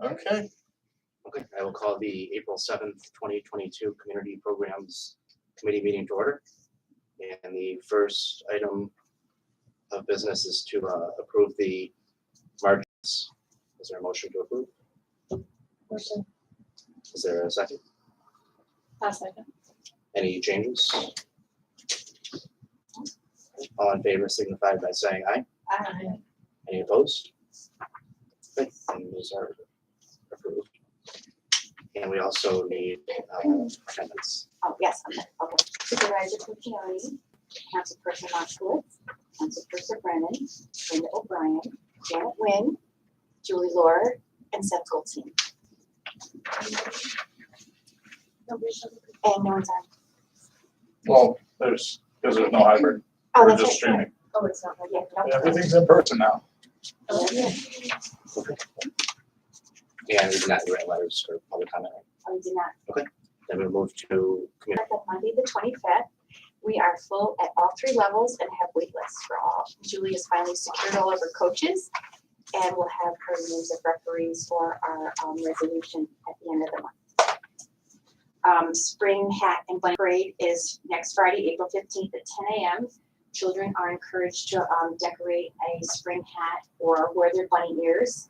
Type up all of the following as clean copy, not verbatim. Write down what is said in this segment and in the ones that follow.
Okay. Okay, I will call the April 7th, 2022 Community Programs Committee meeting to order. And the first item of business is to approve the margins. Is there a motion to approve? Motion. Is there a second? I'll second. Any changes? All in favor signify by saying aye. Aye. Any opposed? Okay, and those are approved. And we also need attendance. Oh, yes, okay. Supervisor Puccioni, Councilperson Moskowitz, Councilperson Brennan, Linda O'Brien, Janet Nguyen, Julie Lord, and Seth Goldstein. And no one's on. Well, because there's no hybrid. Oh, We're that's just right. streaming. Oh, it's not. Yeah, no. Everything's in person now. Oh, yeah. And we did not write letters for public comment. Oh, we did not. Then we move to committee. Monday, the 25th, we are full at all 3 levels and have wait lists for all. Julie has finally secured all of her coaches, and we'll have her names of referees for our resolution at the end of the month. Spring hat and bunny parade is next Friday, April 15th at 10 a.m. Children are encouraged to decorate a spring hat or wear their bunny ears.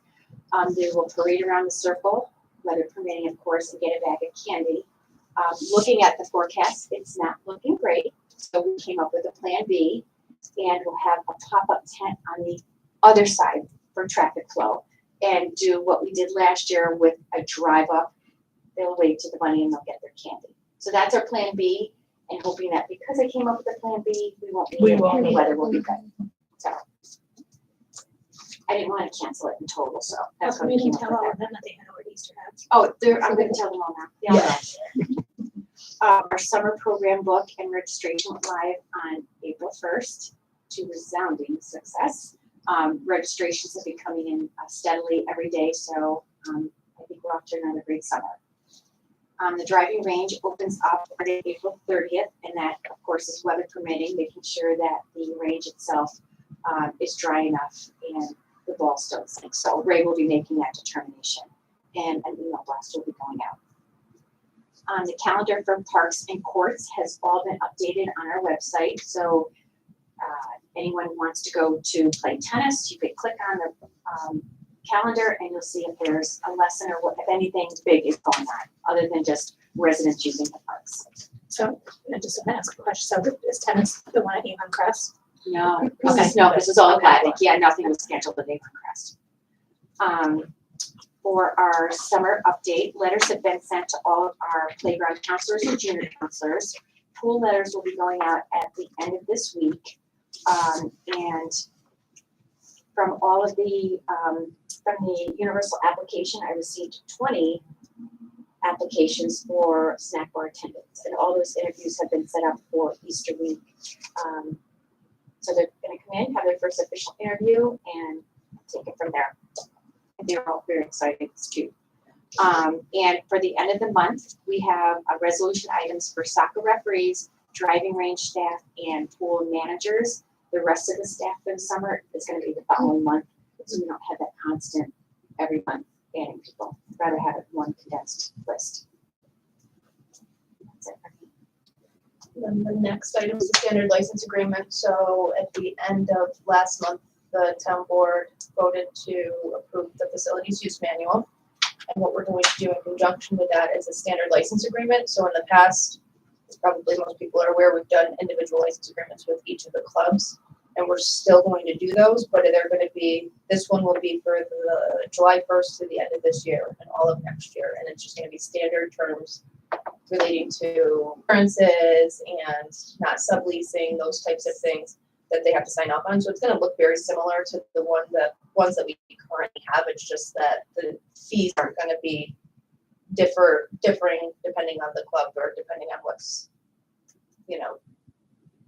They will parade around the circle, weather permitting, of course, and get a bag of candy. Looking at the forecast, it's not looking great, so we came up with a plan B, and we'll have a pop-up tent on the other side for traffic flow, and do what we did last year with a drive-up. They'll wave to the bunny and they'll get their candy. So that's our plan B, and hoping that because I came up with a plan B, we won't need it and the weather will be good. So I didn't want to cancel it in total, so that's what we came up with. Them that they had our Easter hats. Oh, I'm gonna tell them all now. They all know. Our summer program book and registration went live on April 1st to resounding success. Registrations have been coming in steadily every day, so I think we're off to another great summer. The driving range opens up on April 30th, and that, of course, is weather permitting, making sure that the range itself is dry enough and the balls don't sink. So Ray will be making that determination, and an email blast will be going out. The calendar for parks and courts has all been updated on our website. So anyone who wants to go to play tennis, you could click on the calendar and you'll see if there's a lesson or what, if anything big is going on, other than just residents using the parks. So I just want to ask a question. So is tennis the one at Avon Crest? No, Okay. this is all aquatic. Yeah, nothing was scheduled at Avon Crest. For our summer update, letters have been sent to all of our playground counselors and junior counselors. Pool letters will be going out at the end of this week. And from all of the, from the universal application, I received 20 applications for snack bar attendance. And all those interviews have been set up for Easter week. So they're gonna come in, have their first official interview, and take it from there. And they're all very excited, it's cute. And for the end of the month, we have resolution items for soccer referees, driving range staff, and pool managers. The rest of the staff for the summer is gonna be the following month, because we don't have that constant every month adding people. I'd rather have it one condensed list. That's it for me. Then the next item is the standard license agreement. So at the end of last month, the town board voted to approve the facilities use manual. And what we're going to do in conjunction with that is a standard license agreement. So in the past, as probably most people are aware, we've done individual license agreements with each of the clubs. And we're still going to do those, but they're going to be, this one will be for the July 1st to the end of this year and all of next year. And it's just going to be standard terms relating to insurances and not subleasing, those types of things that they have to sign off on. So it's going to look very similar to the ones that we currently have. It's just that the fees aren't going to be differing depending on the club or depending on what's,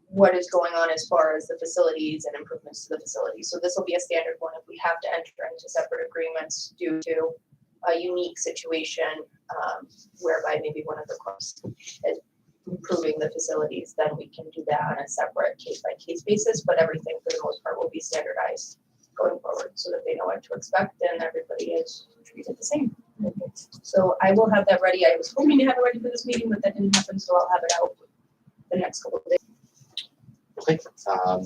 what is going on as far as the facilities and improvements to the facilities. So this will be a standard one. If we have to enter into separate agreements due to a unique situation whereby maybe one of the clubs is improving the facilities, then we can do that on a separate case-by-case basis, but everything for the most part will be standardized going forward so that they know what to expect and everybody is treated the same. So I will have that ready. I was hoping to have it ready for this meeting, but that didn't happen, so I'll have it out the next couple of days. Okay,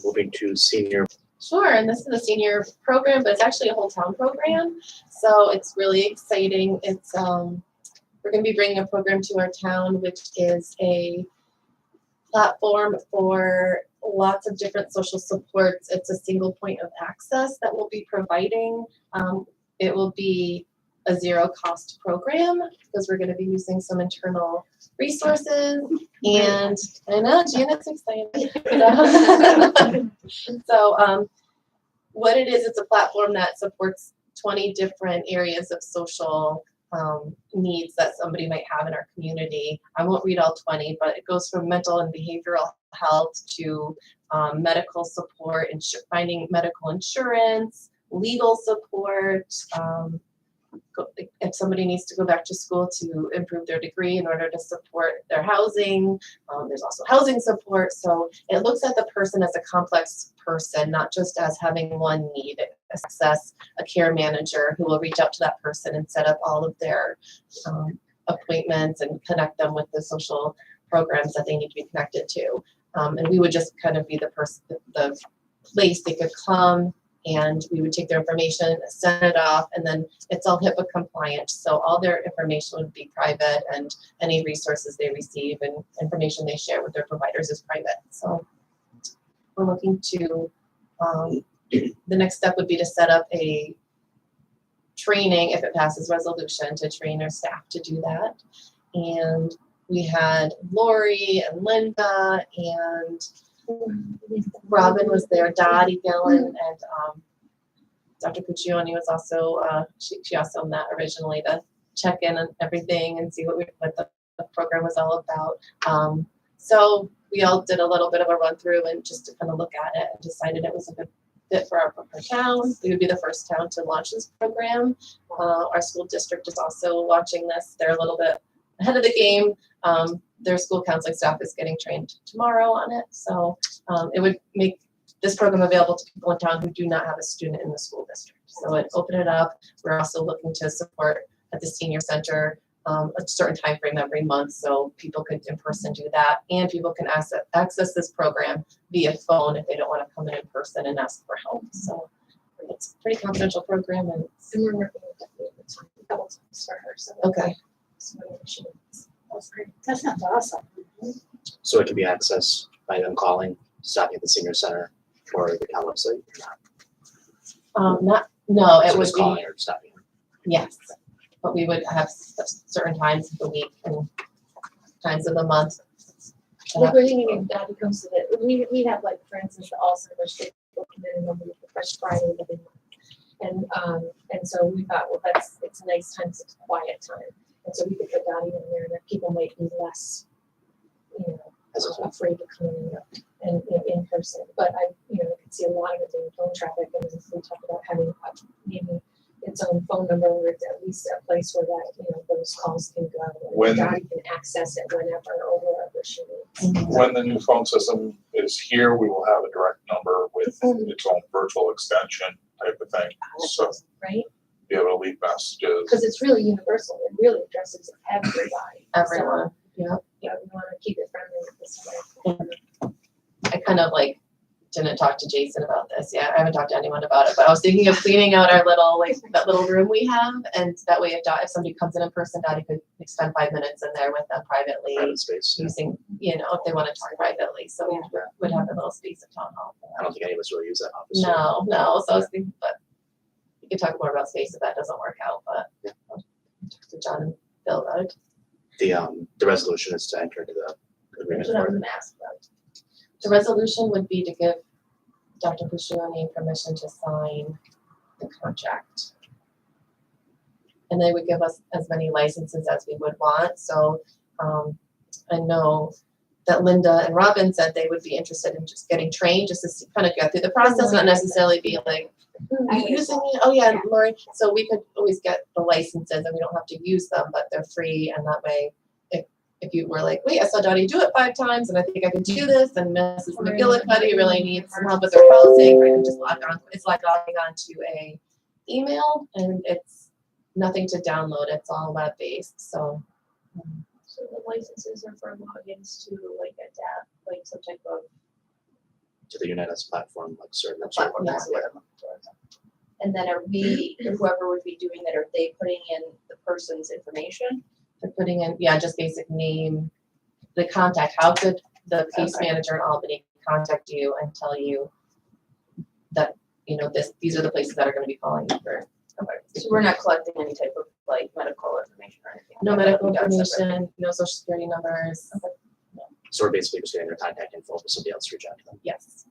moving to senior. Sure, and this is a senior program, but it's actually a whole town program. So it's really exciting. It's we're going to be bringing a program to our town, which is a platform for lots of different social supports. It's a single point of access that we'll be providing. It will be a zero cost program because we're going to be using some internal resources. And I know Janet's excited. So what it is, it's a platform that supports 20 different areas of social needs that somebody might have in our community. I won't read all 20, but it goes from mental and behavioral health to medical support, finding medical insurance, legal support, if somebody needs to go back to school to improve their degree in order to support their housing. There's also housing support. So it looks at the person as a complex person, not just as having one need. It assess a care manager who will reach out to that person and set up all of their appointments and connect them with the social programs that they need to be connected to. And we would just kind of be the person, the place they could come, and we would take their information, send it off, and then it's all HIPAA compliant. So all their information would be private, and any resources they receive and information they share with their providers is private. So we're looking to, the next step would be to set up a training, if it passes resolution, to train our staff to do that. And we had Lori and Linda and Robin was there, Dottie Gillen, and Dr. Puccioni was also, she also met originally to check in on everything and see what the program was all about. So we all did a little bit of a run through and just to kind of look at it and decided it was a good fit for our town. We would be the first town to launch this program. Our school district is also launching this. They're a little bit ahead of the game. Their school counseling staff is getting trained tomorrow on it. So it would make this program available to people in town who do not have a student in the school district. So it opened it up. We're also looking to support at the senior center a certain time frame every month, so people could in person do that, and people can access this program via phone if they don't want to come in person and ask for help. So it's a pretty confidential program, and we're working with a couple times for her. So okay. So that's great. That sounds awesome. So it can be accessed by them calling, stopping at the senior center or the town website. No, it So would just be, calling or stopping. yes, but we would have certain times of the week and times of the month. Like we're thinking if Daddy comes to the, we have like, for instance, the Alzheimer's Day committee and the first Friday of every month. And so we thought, well, it's a nice time, it's a quiet time. And so we could put Daddy in there and that people might be less, afraid to come in in person. But I could see a lot of it in phone traffic, and we talked about having maybe its own phone number where it's at least a place where that, those calls can go. And Daddy can access it whenever or wherever she needs. When the new phone system is here, we will have a direct number with its own virtual extension type of thing. So Right? be able to leave messages. Because it's really universal. It really addresses everybody. Everyone, yeah. We want to keep it friendly with this way. I kind of didn't talk to Jason about this. Yeah, I haven't talked to anyone about it, but I was thinking of cleaning out our little, that little room we have. And that way, if somebody comes in person, Daddy could spend 5 minutes in there with them privately, Private space. Yeah. using, if they want to talk privately. So we would have a little space at town hall. I don't think any of us really use that office. No. So I was thinking, but we could talk more about space if that doesn't work out. But I'll talk to John and Bill about it. The resolution is to enter into the agreement. That's what I was going to ask about. The resolution would be to give Dr. Puccioni permission to sign the contract. And they would give us as many licenses as we would want. So I know that Linda and Robin said they would be interested in just getting trained, just to kind of get through the process, not necessarily be like, are you using it? Oh yeah, Lori. So we could always get the licenses and we don't have to use them, but they're free. And that way, if you were like, wait, I saw Dottie do it 5 times and I think I could do this, and Mrs. McGillicuddy really needs some help with their housing, I can just log on. It's like logging on to a email, and it's nothing to download. It's all web-based, so. So the licenses are for logins to like adapt, like some type of To the Unitas platform, like certain. Platform, that's what and then are we, whoever would be doing that, are they putting in the person's information? They're putting in, yeah, just basic name, the contact. How could the case Okay. manager in Albany contact you and tell you that, these are the places that are gonna be calling you for. Okay, so we're not collecting any type of like medical information or anything? No Okay, medical that'll be done separate. information, no social security numbers. So we're basically just getting their contact info for somebody else to reach out to them. Yes.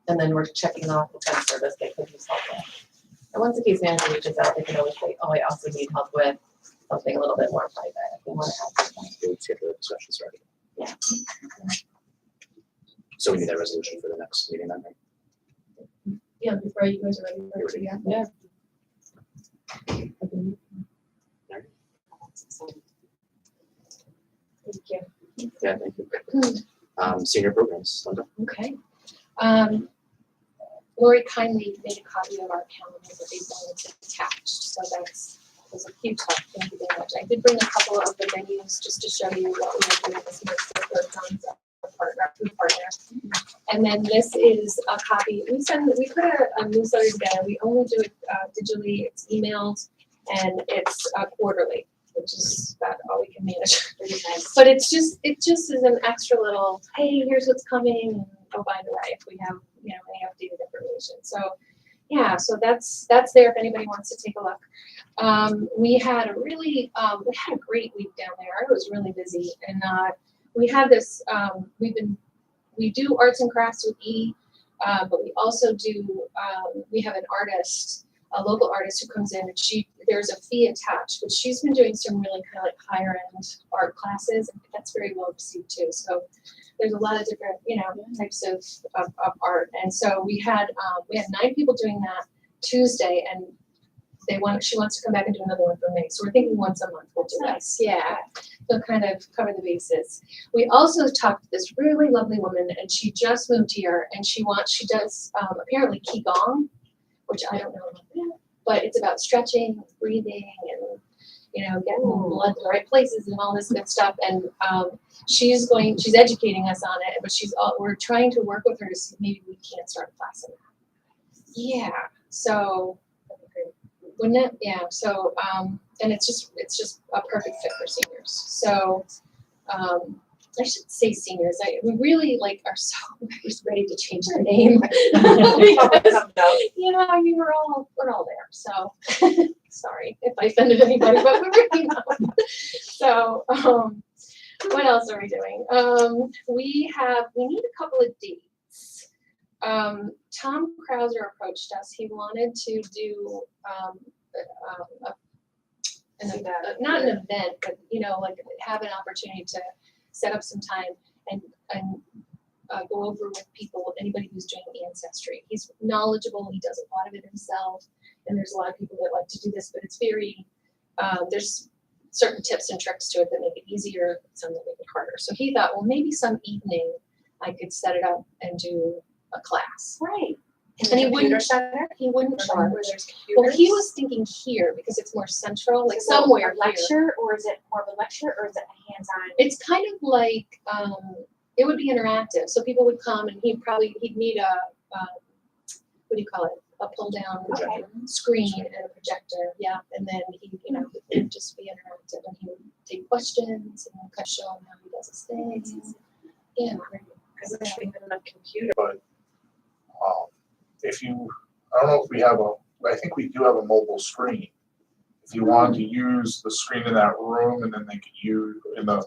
And then we're checking off the kind of service they could use help with. And once the case manager reaches out, they can always say, oh, I also need help with something a little bit more private if they want to add something. We'll get the discussion started. Yeah. So we need that resolution for the next meeting then, right? Yeah, before you guys are ready for it, yeah. Yeah. Thank you. Yeah, thank you. Senior programs, Linda. Okay. Lori kindly made a copy of our calendar that they wanted attached, so was a huge help. Thank you very much. I did bring a couple of the venues just to show you what we are doing this year for our partner. And then this is a copy. We put a newsletter together. We only do it digitally. It's emailed and it's quarterly, which is about all we can manage. But it just is an extra little, hey, here's what's coming. And oh, by the way, if we have any updated information. So yeah, so that's there if anybody wants to take a look. We had a great week down there. I was really busy, and we had this. We do arts and crafts with E, but we also do. We have an artist, a local artist who comes in, and there's a fee attached, but she's been doing some really kind of like higher end art classes, and that's very well received too. So there's a lot of different types of art, and so we had 9 people doing that Tuesday, and she wants to come back and do another one for May. So we're thinking once a month we'll do this. Yeah, so kind of cover the bases. We also talked to this really lovely woman, and she just moved here, and she does apparently Qigong, which I don't know about that, but it's about stretching, breathing, and getting blood in the right places and all this good stuff. And she's educating us on it, but we're trying to work with her to see if maybe we can't start a class in that. Yeah, so wouldn't it? Yeah, so and it's just a perfect fit for seniors. So I should say seniors. We really are so ready to change the name. Because, we're all there. So sorry if I offended anybody, but we're really not. So what else are we doing? We need a couple of dates. Tom Krauser approached us. He wanted to do not an event, but have an opportunity to set up some time and go over with people, anybody who's doing ancestry. He's knowledgeable. He does a lot of it himself, and there's a lot of people that like to do this, but it's very there's certain tips and tricks to it that make it easier, some that make it harder. So he thought, well, maybe some evening I could set it up and do a class. Right. And he wouldn't center? charge. Where there's computers? Well, he was thinking here because it's more central, like somewhere A lecture, or is it more of a lecture, or is it a hands-on? It's kind of like it would be interactive. So people would come, and he'd need a what do you call it? A pull-down screen and a projector. Yeah, and then it would just be interactive, and he would take questions and kind of show him how he does his things. Yeah. I wish we had enough computer. But I don't know if we have I think we do have a mobile screen. If you wanted to use the screen in that room, and then they could use in the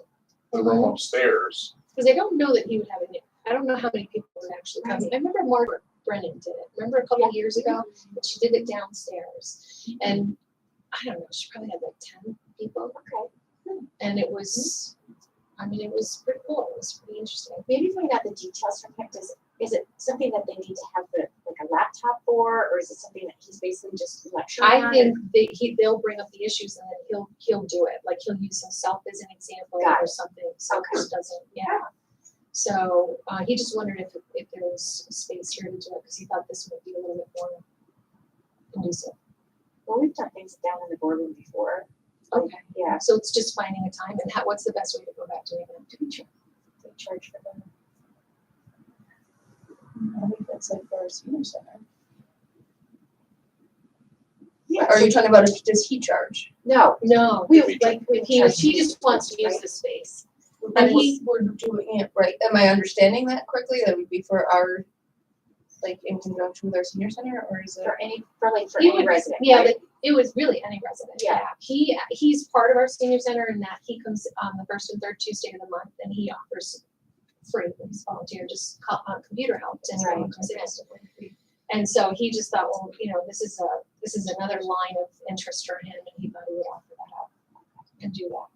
room upstairs. Because I don't know that he would have it. I don't know how many people would actually come. I remember Margaret Brennan did it. Remember a couple of years ago? But she did it downstairs. And I don't know, she probably had like 10 people. Okay. And it was, it was pretty cool. It was pretty interesting. Maybe if we got the details from him, is it something that they need to have a laptop for, or is it something that he's basically just lecturing on? I think they'll bring up the issues, and then he'll do it. Like he'll use himself as an example or something. So Chris doesn't. Yeah. So he just wondered if there was space here to do it, because he thought this would be a little bit more conducive. Well, we done things down in the boardroom before. Okay, Yeah, so it's just finding a time, and what's the best way to go about doing that? to be charged for them. I think that's like for our senior center. Yeah, Are you talking about, does he charge? no, No, We- like, he just wants to use the space. And we're doing it, right, am I understanding that correctly? That would be for our, like, in conjunction with our senior center, or is it? for any He would- resident, Yeah, right? like, it was really any resident, Yeah. yeah. He's part of our senior center in that he comes on the first and third Tuesday of the month, and he offers free, he's volunteer, just computer help to anyone who comes in. And so he just thought, well, this is another line of interest for him, and he thought he would offer that up and do that.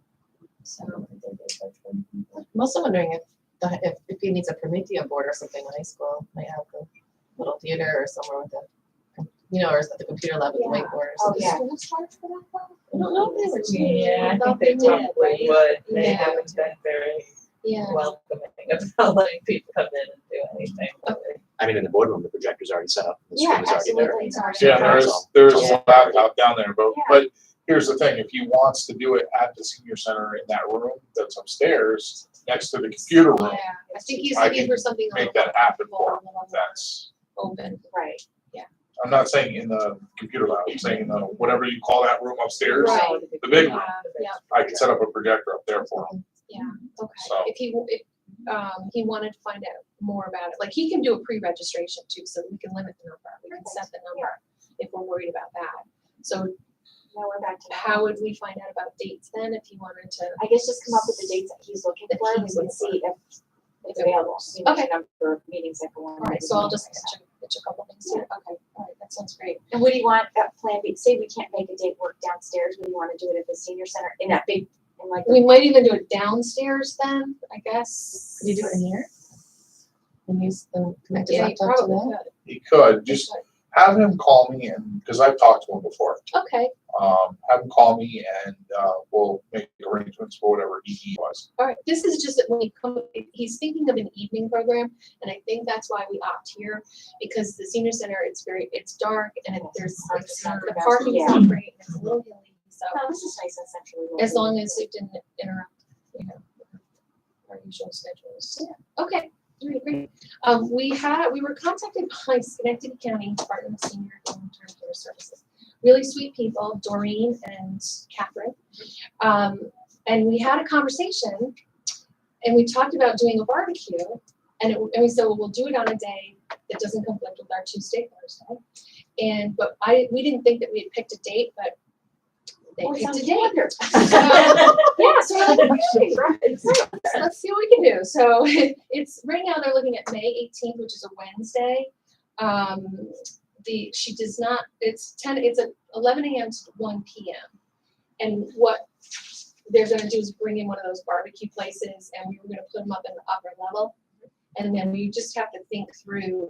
So, I'm also wondering if he needs a Prometheus board or something in high school, might have the little theater or somewhere with or is at the computer lab with the Yeah. whiteboard or Oh, something. yeah. schools charge for that though? I don't know if they were Yeah, I thought think they they did, probably right? would. They Yeah. haven't been very Yeah, welcoming about letting people come in and do anything. I mean, in the boardroom, the projector's already set up, the Yeah, screen is already there. absolutely, it's already Yeah, there. there's a Yeah. lot out down there, but, Yeah. but here's the thing, if he wants to do it at the senior center in that room that's upstairs, next to the computer room, yeah, I think he's I looking can for something. make a that little happen more for him, comfortable, that's, Open, Right, I'm not saying in the computer lab, I'm saying in the, whatever you call that room upstairs, Right. the big room, yeah, I can set up a projector up there for him. okay. So- If he wanted to find out more about it, like, he can do a pre-registration too, so we can limit the number, we can set the number if we're worried about that. So now we're back to that. how would we find out about dates then, if he wanted to? I guess just come up with the dates that he's looking That for, and we he's can looking see if it's available. We need Okay. a number of meetings that go on. All right, so I'll just pitch a couple things here, okay, all right, that sounds great. And what do you want at Plan B? Say we can't make a date work downstairs, we want to do it at the senior center in that big, in like. We might even do it downstairs then, I guess. Could you do it in here? And use the connect his Yeah, you laptop to probably that? could. He could, just have him call me and, because I've talked to him before, Okay, have him call me and, we'll make arrangements for whatever he wants. all right, this is just that when he comes, he's thinking of an evening program, and I think that's why we opt here, because the senior center, it's dark, and the parking's Yeah. not great, and it's a little hilly, so Oh, this is nice and centrally located. as long as it didn't interrupt, our usual schedules. Yeah. Okay, great. We were contacted by Schenectady County Department of Senior and Long-Term Care Services. Really sweet people, Doreen and Catherine. And we had a conversation, and we talked about doing a barbecue, and we said, well, we'll do it on a day that doesn't conflict with our Tuesday, Thursday. But we didn't think that we had picked a date, but they Oh, picked a sounds date. wonderful. Yeah, so we're like, okay, let's see what we can do. So it's, right now they're looking at May 18th, which is a Wednesday. She does not, it's 11 a.m. to 1 p.m. And what they're gonna do is bring in one of those barbecue places, and we were gonna put them up in the upper level. And then we just have to think through,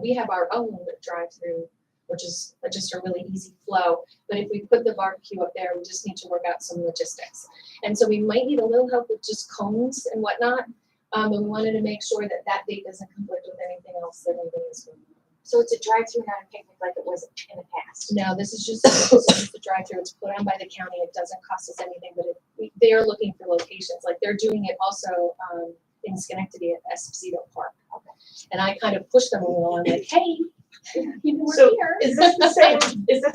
we have our own drive-through, which is just a really easy flow. But if we put the barbecue up there, we just need to work out some logistics. And so we might need a little help with just cones and whatnot. And we wanted to make sure that that date doesn't conflict with anything else that anybody is going on. So it's a drive-through, not a picnic like it was in the past. No, this is just a drive-through. It's put on by the county. It doesn't cost us anything, but they are looking for locations. Like, they're doing it also in Schenectady at Esposito Park. And I kind of pushed them a little. I'm like, hey, we're So here. is this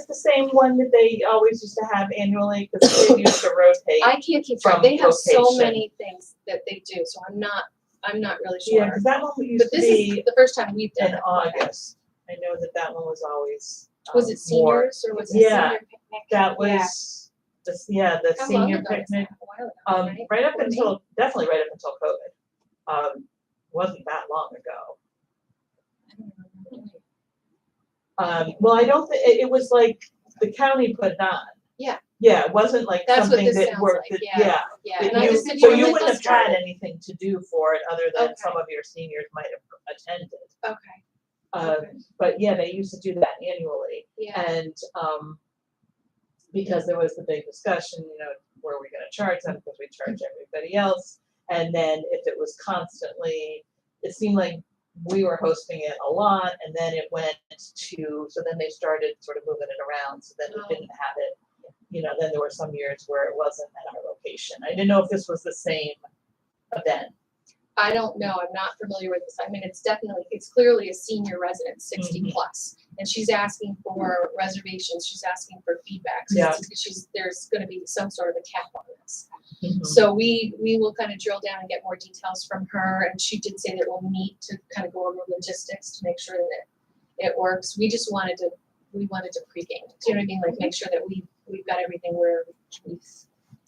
the same one that they always used to have annually? Because they used to rotate. I can't keep track. From They have so location. many things that they do, so I'm not really sure. Yeah, because that one used But to this be is the first time we've done in it. August. I know that one was always. Was it more- seniors or was it? Yeah, Senior picnic. That Yeah. was, the How long senior ago was picnic. that? A while ago, Right up Or until, definitely right up until COVID. Wasn't that long ago. Well, I don't think, it was like the county put it on. Yeah. Yeah, it wasn't like That's what something this that sounds worked, like, that, yeah. yeah. Yeah, that and I you- just said So were you with wouldn't us have had during- anything to do for it other than Okay. some of your seniors might have attended. Okay, Okay. But yeah, they used to do that annually. yeah, And, because there was the big discussion, were we gonna charge them because we charge everybody else? And then if it was constantly, it seemed like we were hosting it a lot, and then it went to, so then they started sort of moving it around, so then we didn't have it. You know, then there were some years where it wasn't at our location. I didn't know if this was the same event. I don't know, I'm not familiar with this. I mean, it's clearly a senior resident, 60 Mhm. plus. And she's asking for reservations, she's asking for feedback. So Yeah. there's gonna be some sort of a cap on this. Mhm. So we will kind of drill down and get more details from her, and she did say that we'll meet to kind of go over logistics to make sure that it works. We wanted to pregame, do you know what I mean? Like, make sure that we've got everything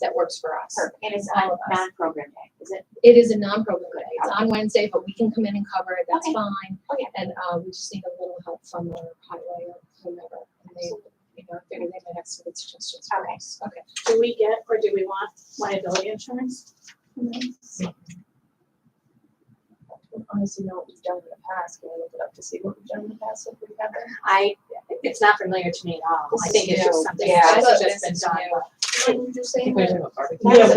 that works for us. Perfect. And it's All on of us. non-program day, is it? It is a non-program day. It's on Wednesday, but we can come in and cover it. That's Okay. fine. Okay. And we just need a little help from our highway or whomever. And they, you know, figure they might have some good suggestions for Okay. us. Okay. Do we get, or do we want liability insurance? I honestly know what we've done in the past, can I look it up to see what we've done in the past if we haven't? It's not familiar to me at all. I think it's just something Yeah. that's This just is been done. new. What were you just saying? We're talking about barbecue. Yeah,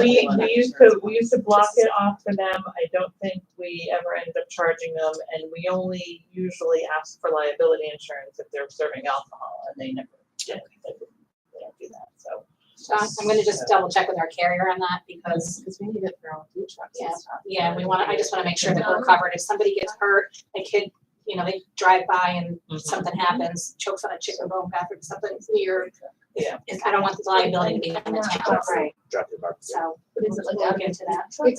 we used to block it off for them. I don't think we ever ended up charging them, and we only usually ask for liability insurance if they're serving alcohol, and they never did. They don't do that, so. So I'm gonna just double check with our carrier on that because, Because we need it for all food trucks and stuff. yeah, I just wanna make sure that we're covered. If somebody gets hurt, a kid, you know, they drive by and something happens, chokes on a chicken bone bathroom, something weird. Yeah. I don't want the liability to be on the town, Right. Drop your barbecue. so But is it like we'll out look into that. It's like,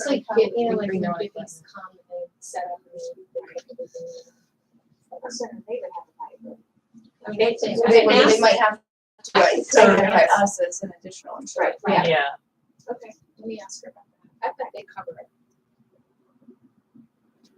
you know, like bring when their own babies come and they set up and they cook everything. They would have a liability. I mean, They- I think- So I they, mean, they might have to, right, So- notify us as an additional insurance. Right. Yeah. Okay, let me ask her about that. I bet they cover it.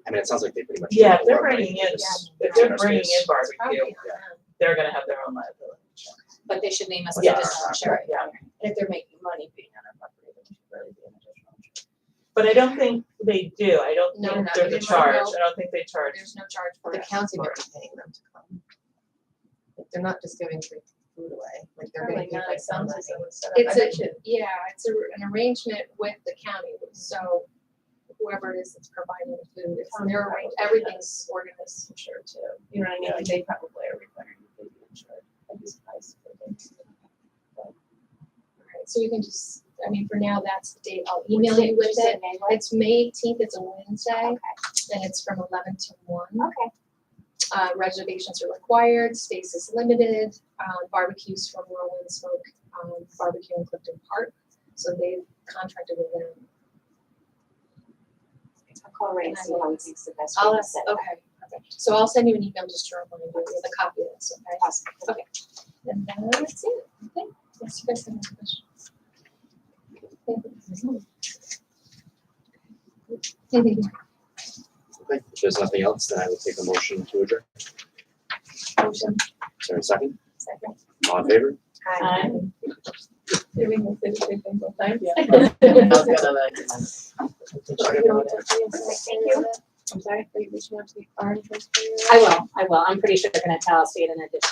I mean, it sounds like they pretty much. Yeah, do if they're all right. bringing in, Just if they're our bringing space. in barbecue, Probably on them. they're gonna have their own liability insurance. But they should name us as Yeah. additional insurance. Yeah. And if they're making money being on our property, then it should really be an additional insurance. But I don't think they do. I don't No, think not there's a anymore. charge. No. I don't think they charge. There's no charge for The it. county might be paying them to come. Like, they're not just giving free food away, like they're Probably getting paid not, by it sounds somebody. as though it's set up. It's I a- bet you. Yeah, it's an arrangement with the county, so whoever it is that's providing the food, it's their arrange, everything's organized. I'm sure too, you know what I mean, like they probably are requiring you to be insured, I'd be surprised if they didn't. Alright, so we can just, I mean, for now, that's the date. I'll email you with it. It's May 18th, it's a Wednesday, and it's from 11 to 1. Okay. Reservations are required, space is limited, barbecues from Whirlwind Smoke Barbecue in Clifton Park, so they've contracted with them. I'll call Ray and see how he thinks the best I'll way to ask, set it up. okay, perfect. So I'll send you an email just to remind you with a copy of this, okay? Awesome. Okay. And that's it, okay? Yes, you guys have any questions? Okay, if there's nothing else, then I will take a motion to adjourn. Motion. Is there a second? Second. All in favor? Aye. Did we move this big thing both times? I was gonna like. Thank you. I'm sorry, are you reaching out to the orange ones for you? I will. I'm pretty sure they're gonna tell us to get an additional